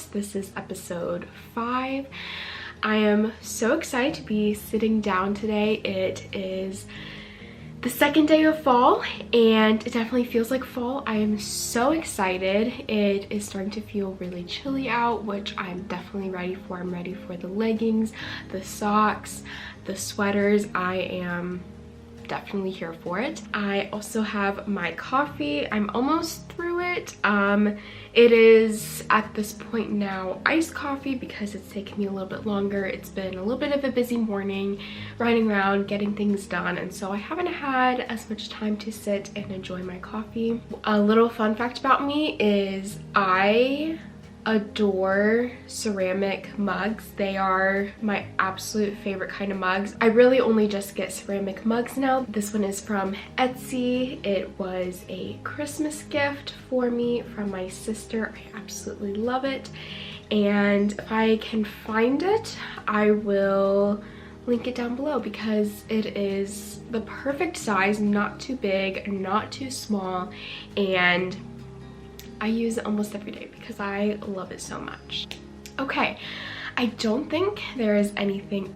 podcast. This is episode 5. I am so excited to be sitting down today. It is the second day of fall and it definitely feels like fall. I am so excited. It is starting to feel really chilly out, which I'm definitely ready for. I'm ready for the leggings, the socks, the sweaters. I am definitely here for it. I also have my coffee. I'm almost through it. It is at this point now iced coffee because it's taken me a little bit longer. It's been a little bit of a busy morning running around getting things done, and so I haven't had as much time to sit and enjoy my coffee. A little fun fact about me is I adore ceramic mugs. They are my absolute favorite kind of mugs. I really only just get ceramic mugs now. This one is from Etsy. It was a Christmas gift for me from my sister. I absolutely love it, and if I can find it, I will link it down below because it is the perfect size, not too big, not too small, and I use it almost every day because I love it so much. Okay, I don't think there is anything.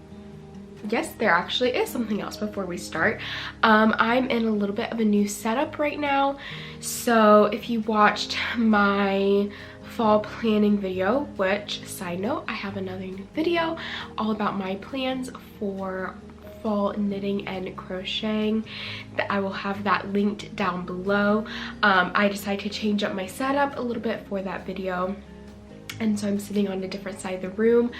Yes, there actually is something else before we start. I'm in a little bit of a new setup right now. So if you watched my fall planning video, which, side note, I have another new video all about my plans for fall knitting and crocheting. I will have that linked down below. I decided to change up my setup a little bit for that video, and so I'm sitting on a different side of the room,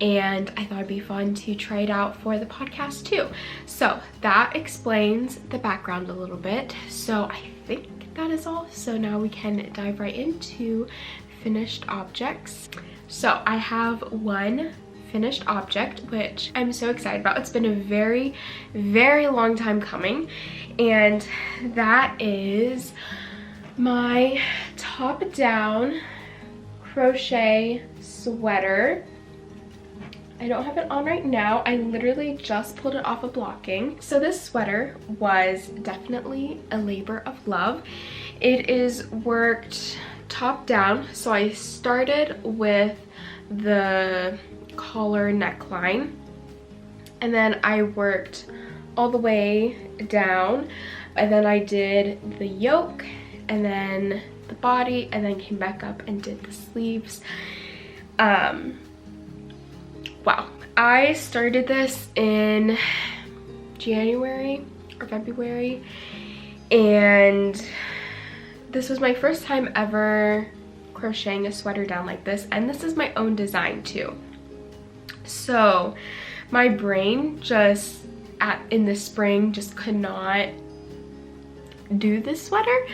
and I thought it'd be fun to try it out for the podcast too. So that explains the background a little bit. So I think that is all. So now we can dive right into finished objects. So I have one finished object, which I'm so excited about. It's been a very, very long time coming, and that is my top down crochet sweater. I don't have it on right now. I literally just pulled it off of blocking. So this sweater was definitely a labor of love. It is worked top down. So I started with the collar neckline, and then I worked all the way down, and then I did the yoke and then the body, and then came back up and did the sleeves. Wow, I started this in January or February, and this was my first time ever crocheting a sweater down like this, and this is my own design too. So my brain just in the spring just could not do this sweater.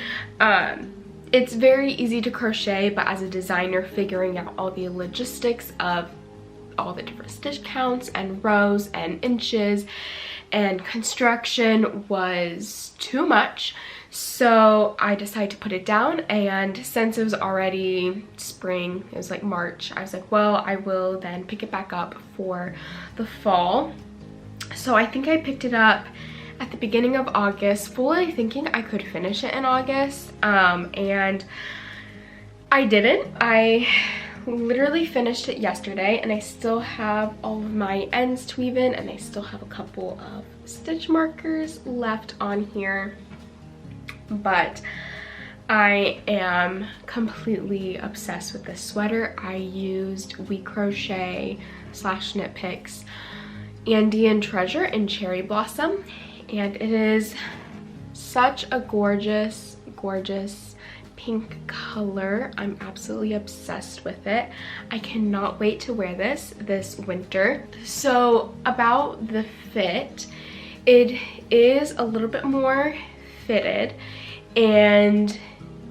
It's very easy to crochet, but as a designer, figuring out all the logistics of all the different stitch counts and rows and inches and construction was too much. So I decided to put it down, and since it was already spring, it was like March, I was like, well, I will then pick it back up for the fall. So I think I picked it up at the beginning of August, fully thinking I could finish it in August, and I didn't. I literally finished it yesterday, and I still have all of my ends to weave in, and I still have a couple of stitch markers left on here. But I am completely obsessed with this sweater. I used We Crochet / Knit Picks Andean Treasure in Cherry Blossom, and it is such a gorgeous, gorgeous pink color. I'm absolutely obsessed with it. I cannot wait to wear this winter. So about the fit, it is a little bit more fitted, and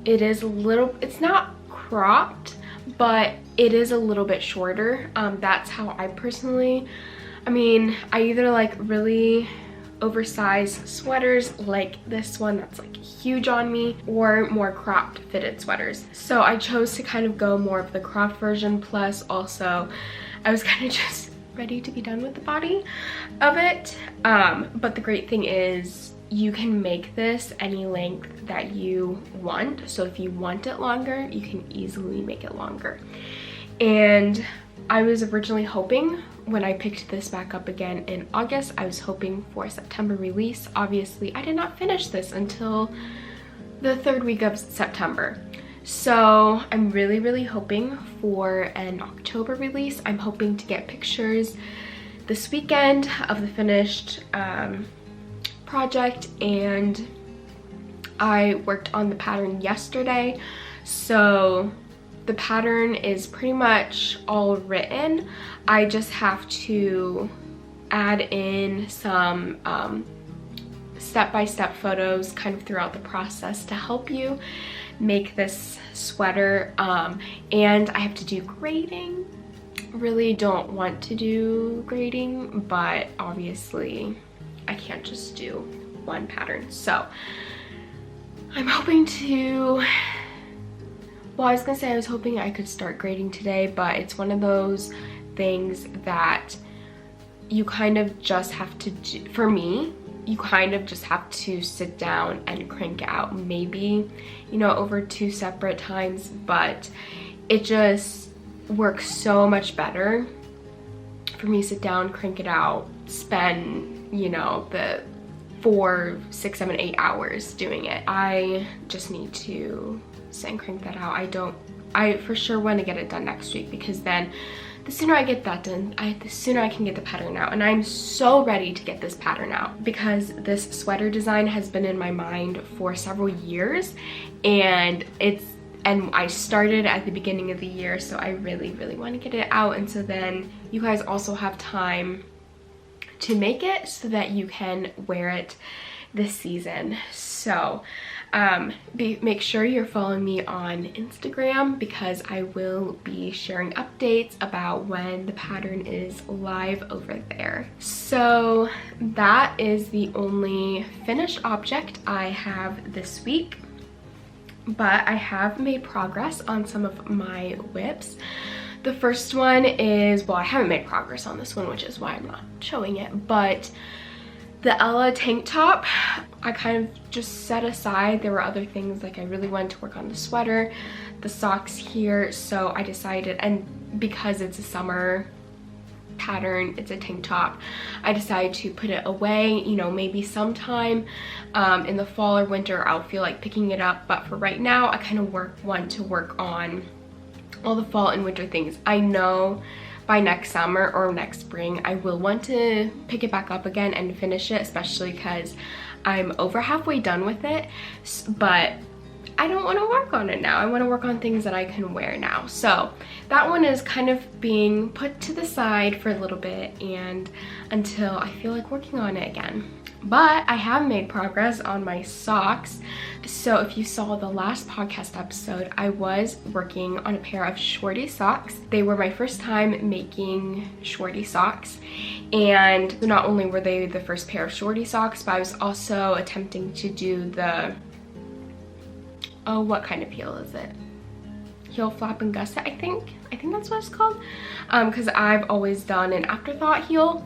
it is a little, it's not cropped, but it is a little bit shorter. That's how I personally, I mean, I either like really oversized sweaters like this one that's like huge on me, or more cropped fitted sweaters. So I chose to kind of go more of the cropped version, plus also I was kind of just ready to be done with the body of it. But the great thing is you can make this any length that you want. So if you want it longer, you can easily make it longer. And I was originally hoping, when I picked this back up again in August, I was hoping for a September release. Obviously, I did not finish this until the 3rd week of September. So I'm really hoping for an October release. I'm hoping to get pictures this weekend of the finished project, and I worked on the pattern yesterday, so the pattern is pretty much all written. I just have to add in some step-by-step photos kind of throughout the process to help you make this sweater, and I have to do grading. Really don't want to do grading, but obviously I can't just do one pattern. So I'm hoping to, well, I was gonna say I was hoping I could start grading today, but it's one of those things that you kind of just have to do, for me, you kind of just have to sit down and crank out, maybe, you know, over 2 separate times, but it just works so much better for me to sit down, crank it out, spend, you know, the 4, 6, 7, 8 hours doing it. I just need to sit and crank that out. I for sure want to get it done next week, because then the sooner I get that done, the sooner I can get the pattern out. And I'm so ready to get this pattern out, because this sweater design has been in my mind for several years, and I started at the beginning of the year, so I really want to get it out. And so then you guys also have time to make it so that you can wear it this season. So make sure you're following me on Instagram, because I will be sharing updates about when the pattern is live over there. So that is the only finished object I have this week, but I have made progress on some of my whips. The first one is, well, I haven't made progress on this one, which is why I'm not showing it, but the Ella tank top, I kind of just set aside. There were other things, like I really wanted to work on the sweater, the socks here, so I decided, and because it's a summer pattern, it's a tank top, I decided to put it away. You know, maybe sometime in the fall or winter I'll feel like picking it up, but for right now I kind of want to work on all the fall and winter things. I know by next summer or next spring I will want to pick it back up again and finish it, especially because I'm over halfway done with it, but I don't want to work on it now. I want to work on things that I can wear now. So that one is kind of being put to the side for a little bit, and until I feel like working on it again. But I have made progress on my socks. So if you saw the last podcast episode, I was working on a pair of shorty socks. They were my first time making shorty socks, and not only were they the first pair of shorty socks, but I was also attempting to do the, oh, what kind of heel is it? Heel flap and gusset, I think that's what it's called, because I've always done an afterthought heel.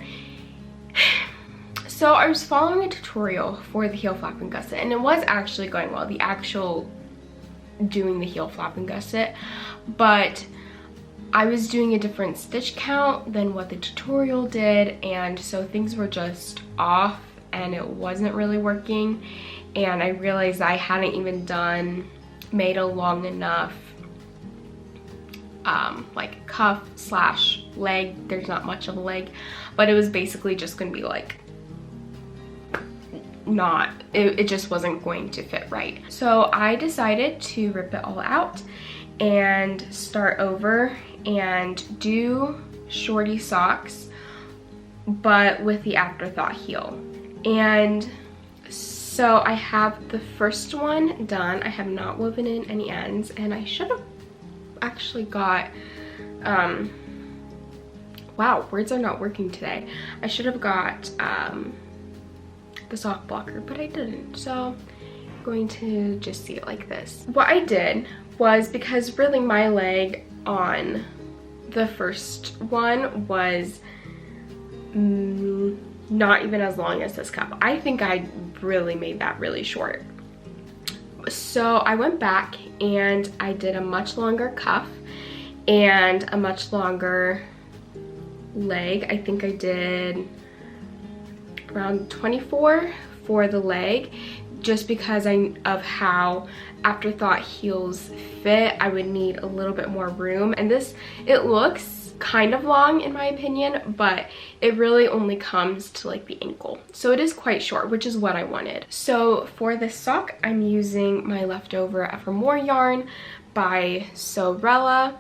So I was following a tutorial for the heel flap and gusset, and it was actually going well, the actual doing the heel flap and gusset, but I was doing a different stitch count than what the tutorial did, and so things were just off and it wasn't really working. And I realized I hadn't even made a long enough like cuff slash leg. There's not much of a leg, but it was basically just gonna be like it just wasn't going to fit right. So I decided to rip it all out and start over and do shorty socks, but with the afterthought heel. And so I have the first one done. I have not woven in any ends, and I should have actually got, wow, words are not working today. I should have got the sock blocker, but I didn't. So I'm going to just see it like this. What I did was, because really my leg on the first one was not even as long as this cuff. I think I really made that really short. So I went back and I did a much longer cuff, and a much longer leg. I think I did around 24 for the leg, just because of how afterthought heels fit. I would need a little bit more room, and it looks kind of long in my opinion, but it really only comes to like the ankle, so it is quite short, which is what I wanted. So for this sock, I'm using my leftover Evermore yarn by Sorella.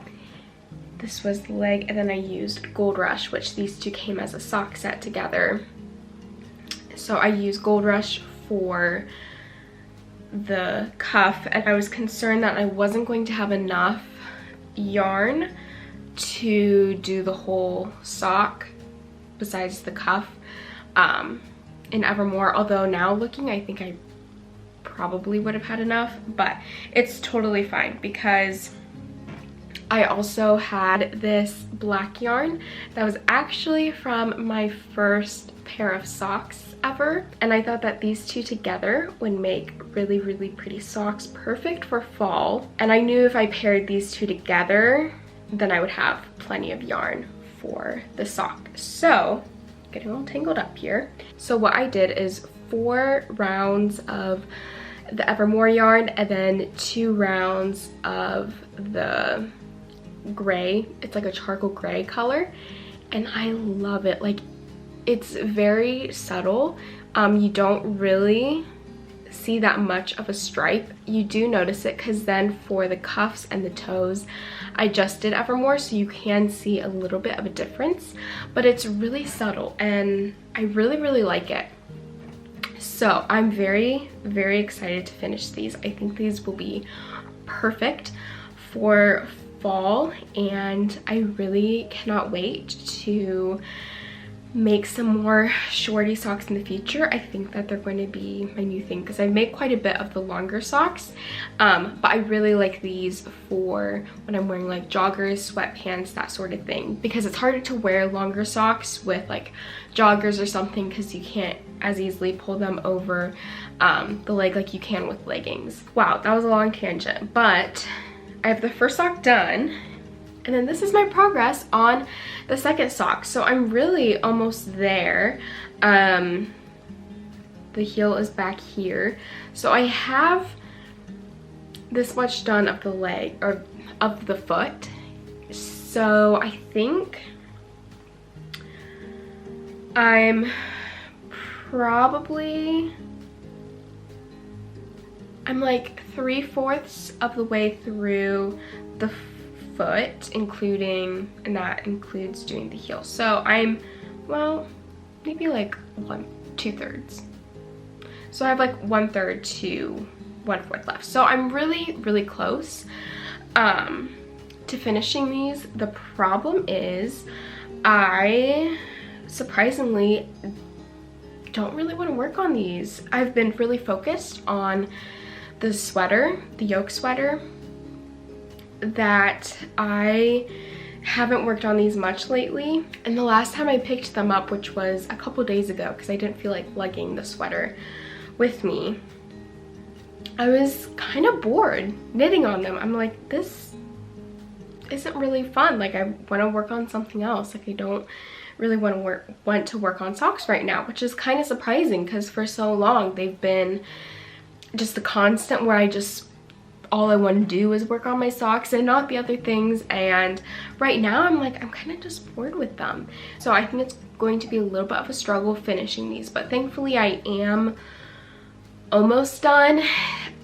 This was the leg, and then I used Gold Rush, which these two came as a sock set together. So I used Gold Rush for the cuff, and I was concerned that I wasn't going to have enough yarn to do the whole sock besides the cuff in Evermore, although now looking, I think I probably would have had enough, but it's totally fine because I also had this black yarn that was actually from my first pair of socks ever, and I thought that these two together would make really, really pretty socks, perfect for fall. And I knew if I paired these two together, then I would have plenty of yarn for the sock. So, getting all tangled up here. So what I did is 4 rounds of the Evermore yarn and then 2 rounds of the gray. It's like a charcoal gray color, and I love it. Like, it's very subtle. You don't really see that much of a stripe. You do notice it because then for the cuffs and the toes, I just did Evermore, so you can see a little bit of a difference, but it's really subtle and I really, really like it. So I'm very, very excited to finish these. I think these will be perfect for fall, and I really cannot wait to make some more shorty socks in the future. I think that they're going to be my new thing because I make quite a bit of the longer socks, but I really like these for when I'm wearing like joggers, sweatpants, that sort of thing, because it's harder to wear longer socks with like joggers or something because you can't as easily pull them over the leg like you can with leggings. Wow, that was a long tangent, but I have the first sock done, and then this is my progress on the second sock. So I'm really almost there. The heel is back here. So I have this much done of the leg, or of the foot. So I think I'm like 3/4 of the way through the foot, including, and that includes doing the heel. So I'm, well, maybe like 2/3. So I have like 1/3 to 1/4 left. So I'm really, really close to finishing these. The problem is I surprisingly don't really want to work on these. I've been really focused on the sweater, the yoke sweater, that I haven't worked on these much lately. And the last time I picked them up, which was a couple days ago because I didn't feel like lugging the sweater with me, I was kind of bored knitting on them. I'm like, this isn't really fun. Like, I want to work on something else. Like, I don't really want to work on socks right now, which is kind of surprising because for so long they've been just the constant where all I want to do is work on my socks and not the other things. And right now I'm like, I'm kind of just bored with them. So I think it's going to be a little bit of a struggle finishing these, but thankfully I am almost done.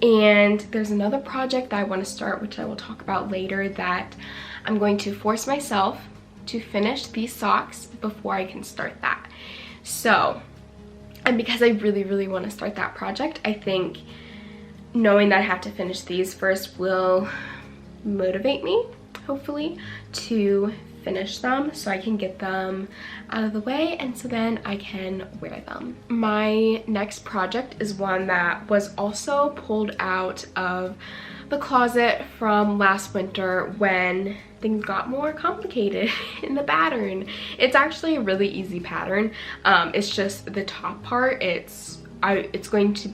And there's another project that I want to start, which I will talk about later, that I'm going to force myself to finish these socks before I can start that. So, and because I really, really want to start that project, I think knowing that I have to finish these first will motivate me, hopefully, to finish them so I can get them out of the way, and so then I can wear them. My next project is one that was also pulled out of the closet from last winter when things got more complicated in the pattern. It's actually a really easy pattern. It's just the top part, it's going to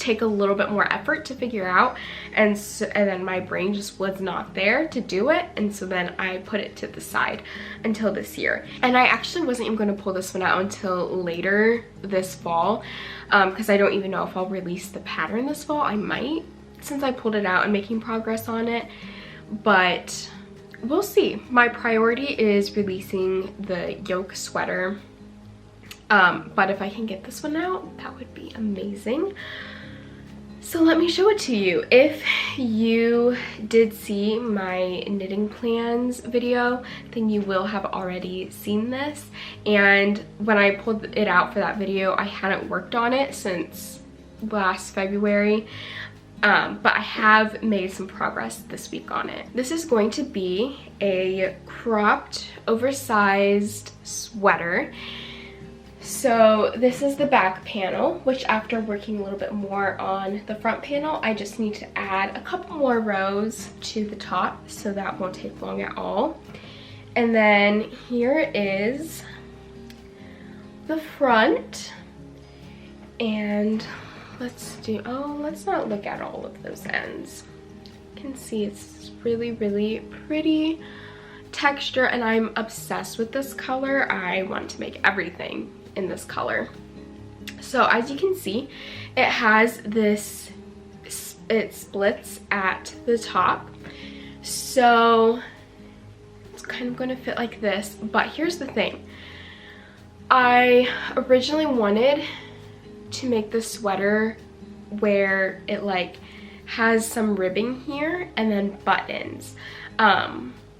take a little bit more effort to figure out, and then my brain just was not there to do it, and so then I put it to the side until this year. And I actually wasn't even going to pull this one out until later this fall, because I don't even know if I'll release the pattern this fall. I might, since I pulled it out and making progress on it, but we'll see. My priority is releasing the yoke sweater, but if I can get this one out, that would be amazing. So let me show it to you. If you did see my knitting plans video, then you will have already seen this. And when I pulled it out for that video, I hadn't worked on it since last February. But I have made some progress this week on it. This is going to be a cropped, oversized sweater. So this is the back panel, which after working a little bit more on the front panel, I just need to add a couple more rows to the top, so that won't take long at all. And then here is the front, and let's not look at all of those ends. You can see it's really, really pretty texture, and I'm obsessed with this color. I want to make everything in this color. So as you can see, it has this, it splits at the top, so it's kind of going to fit like this. But here's the thing, I originally wanted to make the sweater where it like has some ribbing here and then buttons.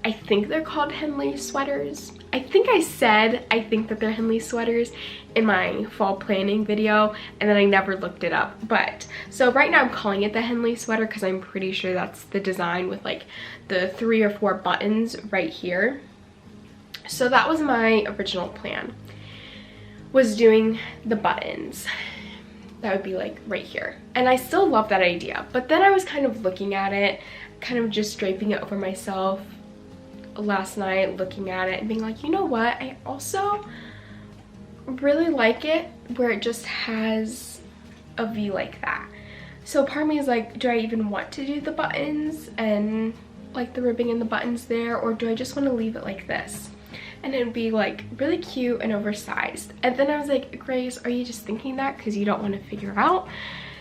I think they're called Henley sweaters. I think I said I think that they're Henley sweaters in my fall planning video, and then I never looked it up. But so right now I'm calling it the Henley sweater because I'm pretty sure that's the design with like the 3 or 4 buttons right here. So that was my original plan, was doing the buttons. That would be like right here. And I still love that idea. But then I was kind of looking at it, kind of just draping it over myself last night, looking at it and being like, you know what? I also really like it where it just has a V like that. So part of me is like, do I even want to do the buttons and like the ribbing and the buttons there, or do I just want to leave it like this? And it would be like really cute and oversized. And then I was like, Grace, are you just thinking that because you don't want to figure out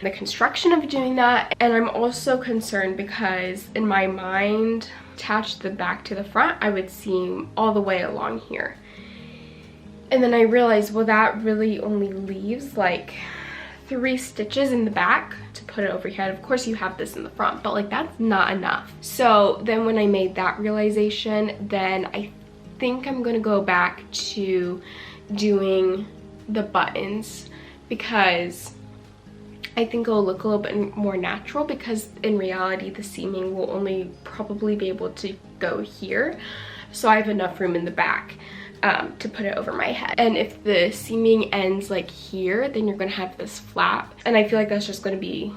the construction of doing that? And I'm also concerned because in my mind, attached the back to the front, I would seam all the way along here. And then I realized, well, that really only leaves like 3 stitches in the back to put it over here. And of course you have this in the front, but like that's not enough. So then when I made that realization, then I think I'm gonna go back to doing the buttons, because I think it'll look a little bit more natural, because in reality the seaming will only probably be able to go here, so I have enough room in the back to put it over my head. And if the seaming ends like here, then you're gonna have this flap, and I feel like that's just gonna be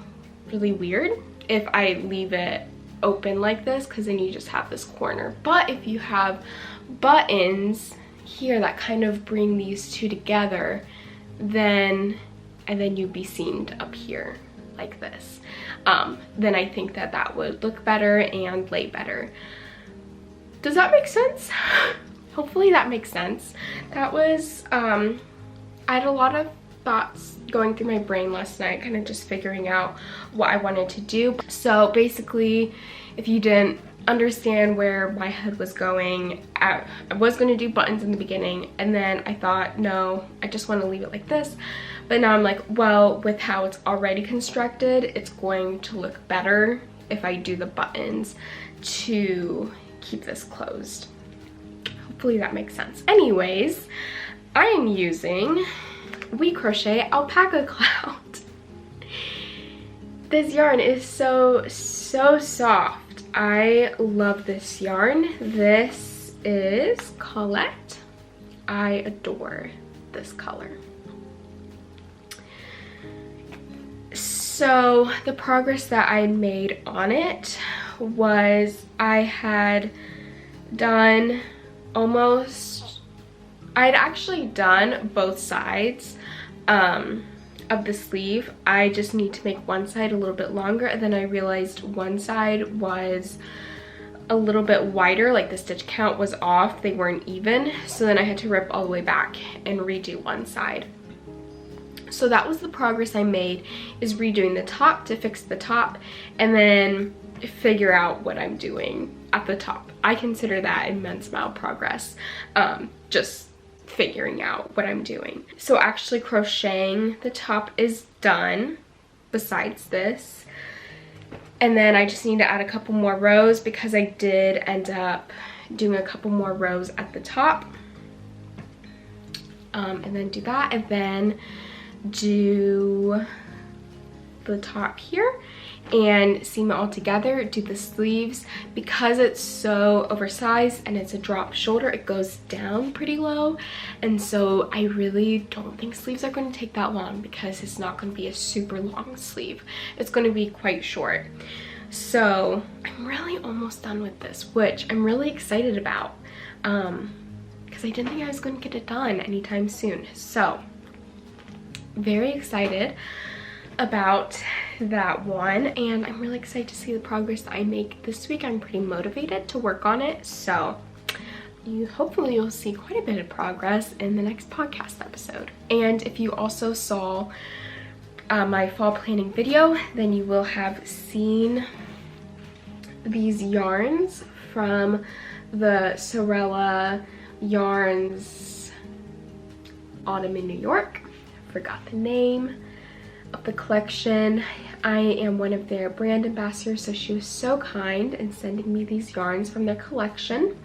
really weird if I leave it open like this, because then you just have this corner. But if you have buttons here that kind of bring these two together, then you'd be seamed up here like this, then I think that that would look better and lay better. Does that make sense? Hopefully that makes sense. That was I had a lot of thoughts going through my brain last night, kind of just figuring out what I wanted to do. So basically, if you didn't understand where my head was going, I was going to do buttons in the beginning, and then I thought, no, I just want to leave it like this. But now I'm like, well, with how it's already constructed, it's going to look better if I do the buttons to keep this closed. Hopefully that makes sense. Anyways, I am using We Crochet Alpaca Cloud. This yarn is so soft. I love this yarn. This is Colette. I adore this color. So the progress that I made on it was I had done I'd actually done both sides. of the sleeve, I just need to make one side a little bit longer, and then I realized one side was a little bit wider, like the stitch count was off, they weren't even, so then I had to rip all the way back and redo one side. So that was the progress I made, is redoing the top to fix the top and then figure out what I'm doing at the top. I consider that immense amount of progress, just figuring out what I'm doing. So actually crocheting the top is done besides this. And then I just need to add a couple more rows because I did end up doing a couple more rows at the top. And then do that, and then do the top here and seam it all together, do the sleeves. Because it's so oversized and it's a drop shoulder, it goes down pretty low, and so I really don't think sleeves are going to take that long because it's not going to be a super long sleeve. It's going to be quite short. So I'm really almost done with this, which I'm really excited about, because I didn't think I was going to get it done anytime soon. So very excited about that one, and I'm really excited to see the progress that I make this week. I'm pretty motivated to work on it, so hopefully you'll see quite a bit of progress in the next podcast episode. And if you also saw my fall planning video, then you will have seen these yarns from the Sorella Yarns Autumn in New York. Forgot the name of the collection. I am one of their brand ambassadors, so she was so kind in sending me these yarns from their collection.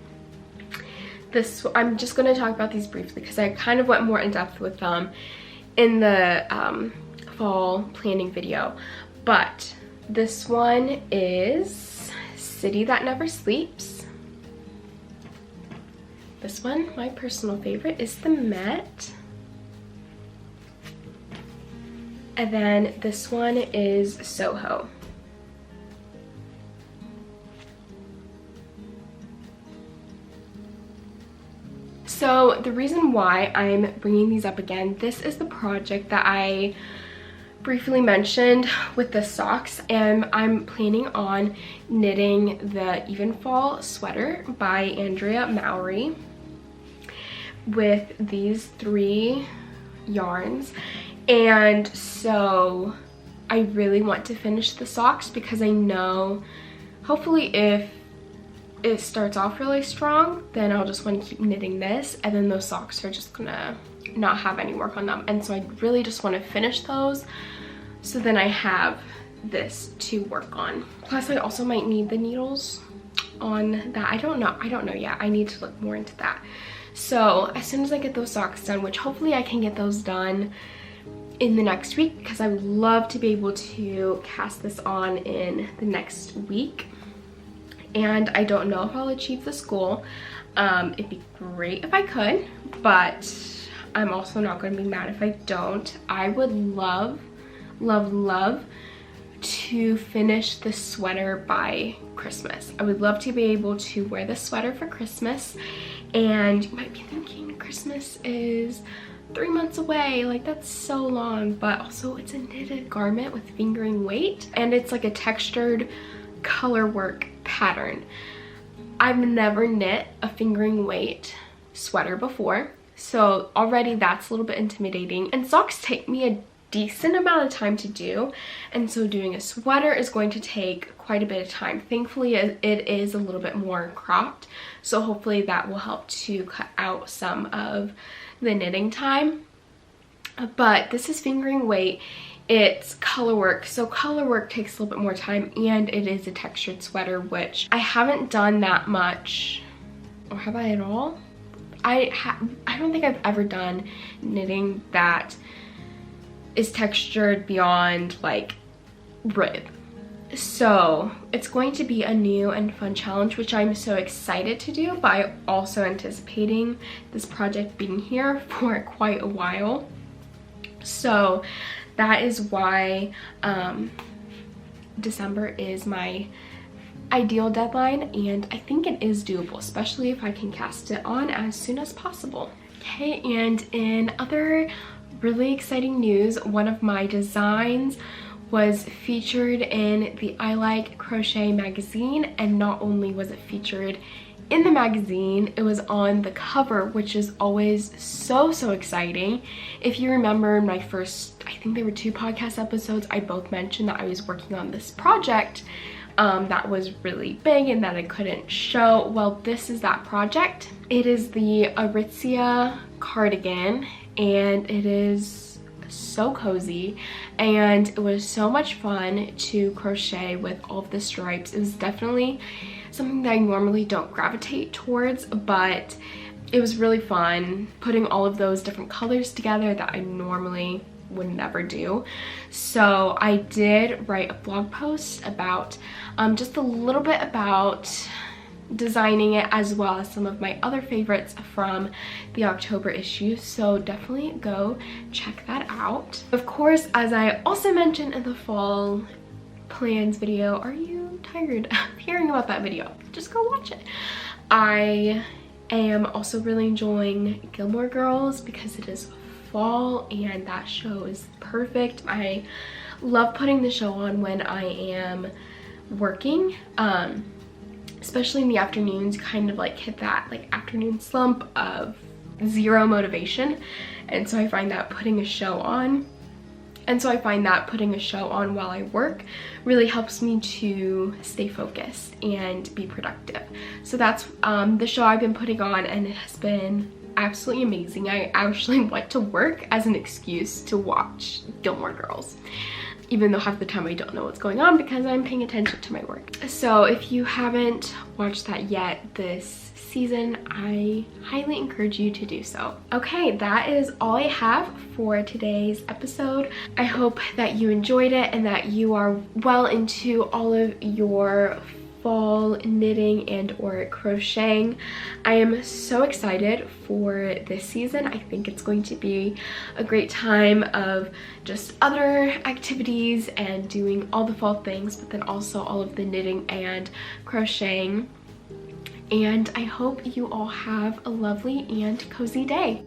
I'm just going to talk about these briefly because I kind of went more in depth with them in the fall planning video. But this one is City That Never Sleeps. This one, my personal favorite, is the Met. And then this one is Soho. So the reason why I'm bringing these up again, this is the project that I briefly mentioned with the socks, and I'm planning on knitting the Even Fall sweater by Andrea Mowry with these 3 yarns. And so I really want to finish the socks because I know hopefully if it starts off really strong, then I'll just want to keep knitting this, and then those socks are just gonna not have any work on them. And so I really just want to finish those, so then I have this to work on. Plus I also might need the needles on that. I don't know yet. I need to look more into that. So as soon as I get those socks done, which hopefully I can get those done in the next week, because I would love to be able to cast this on in the next week. And I don't know if I'll achieve this goal. It'd be great if I could, but I'm also not going to be mad if I don't. I would love, love, love to finish the sweater by Christmas. I would love to be able to wear the sweater for Christmas. And you might be thinking, Christmas is 3 months away, like that's so long, but also it's a knitted garment with fingering weight, and it's like a textured color work pattern. I've never knit a fingering weight sweater before, so already that's a little bit intimidating, and socks take me a decent amount of time to do, and so doing a sweater is going to take quite a bit of time. Thankfully it is a little bit more cropped, so hopefully that will help to cut out some of the knitting time. But this is fingering weight, it's color work, so color work takes a little bit more time, and it is a textured sweater, which I haven't done that much, or have I at all? I don't think I've ever done knitting that is textured beyond like rib. So it's going to be a new and fun challenge, which I'm so excited to do, but I'm also anticipating this project being here for quite a while. So that is why December is my ideal deadline, and I think it is doable, especially if I can cast it on as soon as possible. Okay, and in other really exciting news, one of my designs was featured in the I Like Crochet magazine, and not only was it featured in the magazine, it was on the cover, which is always so exciting. If you remember my first, I think there were 2 podcast episodes, I both mentioned that I was working on this project that was really big and that I couldn't show. Well, this is that project. It is the Arizia Cardigan, and it is so cozy, and it was so much fun to crochet with all of the stripes. It was definitely something that I normally don't gravitate towards, but it was really fun putting all of those different colors together that I normally would never do. So I did write a blog post about just a little bit about designing it, as well as some of my other favorites from the October issue, so definitely go check that out. Of course, as I also mentioned in the fall plans video, are you tired of hearing about that video? Just go watch it. I am also really enjoying Gilmore Girls because it is fall and that show is perfect. I love putting the show on when I am working, especially in the afternoons. Kind of like hit that like afternoon slump of zero motivation, and so I find that putting a show on while I work really helps me to stay focused and be productive. So that's the show I've been putting on, and it has been absolutely amazing. I actually went to work as an excuse to watch Gilmore Girls, even though half the time I don't know what's going on because I'm paying attention to my work. So if you haven't watched that yet this season, I highly encourage you to do so. Okay, that is all I have for today's episode. I hope that you enjoyed it and that you are well into all of your fall knitting and or crocheting. I am so excited for this season. I think it's going to be a great time of just other activities and doing all the fall things, but then also all of the knitting and crocheting. And I hope you all have a lovely and cozy day.